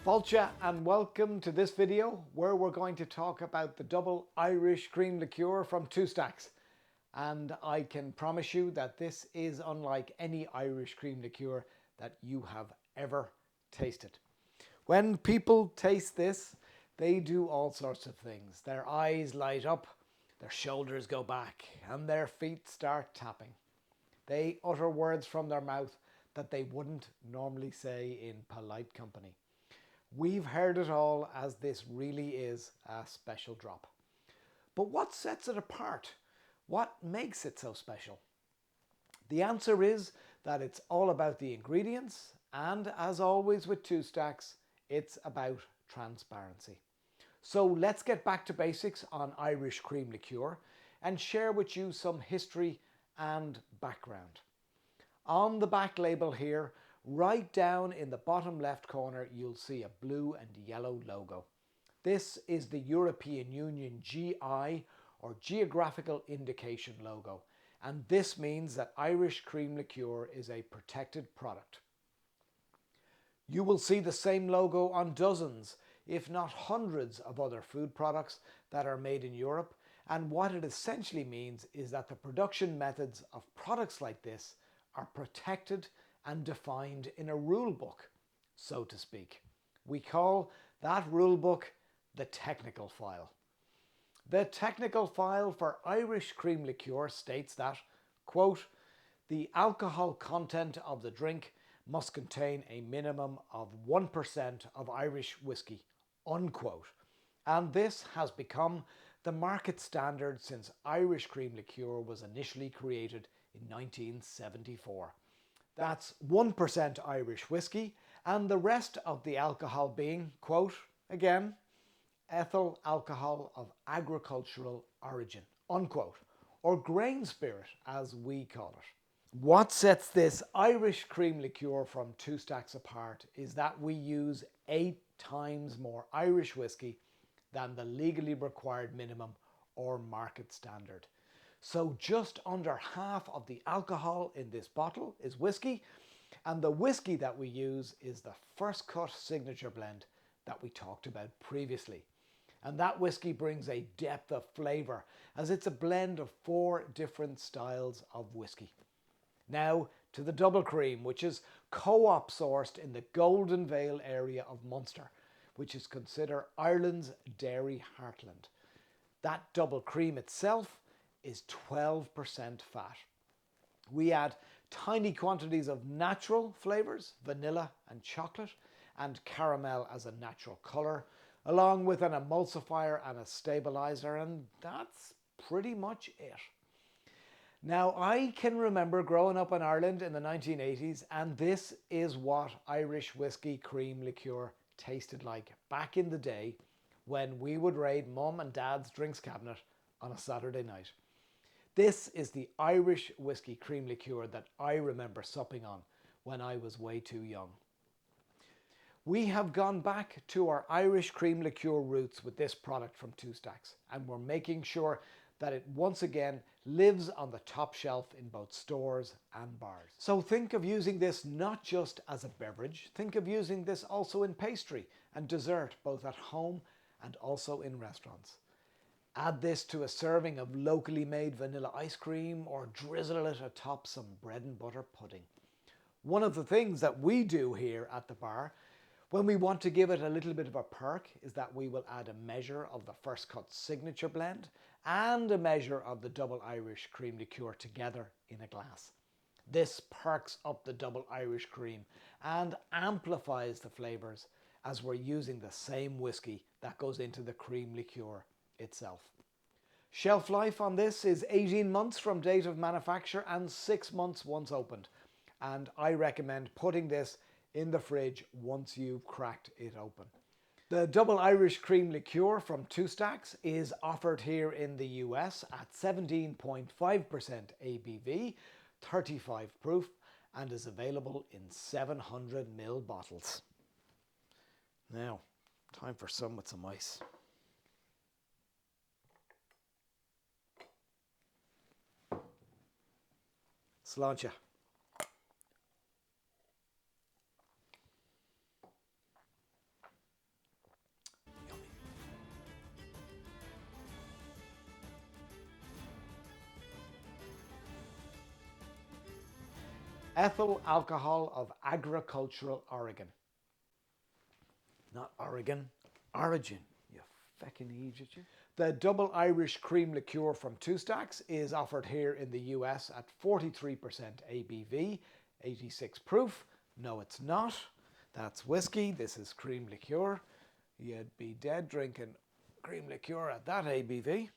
Fáilte and welcome to this video where we're going to talk about the double Irish cream liqueur from Two Stacks. And I can promise you that this is unlike any Irish cream liqueur that you have ever tasted. When people taste this, they do all sorts of things. Their eyes light up, their shoulders go back, and their feet start tapping. They utter words from their mouth that they wouldn't normally say in polite company. We've heard it all, as this really is a special drop. But what sets it apart? What makes it so special? The answer is that it's all about the ingredients, and as always with Two Stacks, it's about transparency. So let's get back to basics on Irish cream liqueur and share with you some history and background. On the back label here, right down in the bottom left corner, you'll see a blue and yellow logo. This is the European Union GI, or Geographical Indication logo, and this means that Irish cream liqueur is a protected product. You will see the same logo on dozens, if not hundreds, of other food products that are made in Europe, and what it essentially means is that the production methods of products like this are protected and defined in a rule book, so to speak. We call that rule book the technical file. The technical file for Irish cream liqueur states that, quote, the alcohol content of the drink must contain a minimum of 1% of Irish whiskey, unquote. And this has become the market standard since Irish cream liqueur was initially created in 1974. That's 1% Irish whiskey, and the rest of the alcohol being, quote, again, ethyl alcohol of agricultural origin, unquote, or grain spirit as we call it. What sets this Irish cream liqueur from Two Stacks apart is that we use 8 times more Irish whiskey than the legally required minimum or market standard. So just under half of the alcohol in this bottle is whiskey, and the whiskey that we use is the First Cut Signature Blend that we talked about previously. And that whiskey brings a depth of flavour, as it's a blend of 4 different styles of whiskey. Now to the double cream, which is co-op sourced in the Golden Vale area of Munster, which is considered Ireland's dairy heartland. That double cream itself is 12% fat. We add tiny quantities of natural flavours, vanilla and chocolate, and caramel as a natural colour, along with an emulsifier and a stabiliser, and that's pretty much it. Now, I can remember growing up in Ireland in the 1980s, and this is what Irish whiskey cream liqueur tasted like back in the day when we would raid Mum and Dad's drinks cabinet on a Saturday night. This is the Irish whiskey cream liqueur that I remember supping on when I was way too young. We have gone back to our Irish cream liqueur roots with this product from Two Stacks, and we're making sure that it once again lives on the top shelf in both stores and bars. So think of using this not just as a beverage, think of using this also in pastry and dessert, both at home and also in restaurants. Add this to a serving of locally made vanilla ice cream, or drizzle it atop some bread and butter pudding. One of the things that we do here at the bar when we want to give it a little bit of a perk is that we will add a measure of the First Cut Signature Blend and a measure of the double Irish cream liqueur together in a glass. This perks up the double Irish cream and amplifies the flavours, as we're using the same whiskey that goes into the cream liqueur itself. Shelf life on this is 18 months from date of manufacture and 6 months once opened. And I recommend putting this in the fridge once you've cracked it open. The double Irish cream liqueur from Two Stacks is offered here in the US at 17.5% ABV, 35 proof, and is available in 700ml bottles. Now, time for some with some ice. Sláinte. Ethyl alcohol of agricultural origin. Not Oregon, origin, you feckin' idiot you. The double Irish cream liqueur from Two Stacks is offered here in the US at 43% ABV, 86 proof. No, it's not. That's whiskey. This is cream liqueur. You'd be dead drinking cream liqueur at that ABV.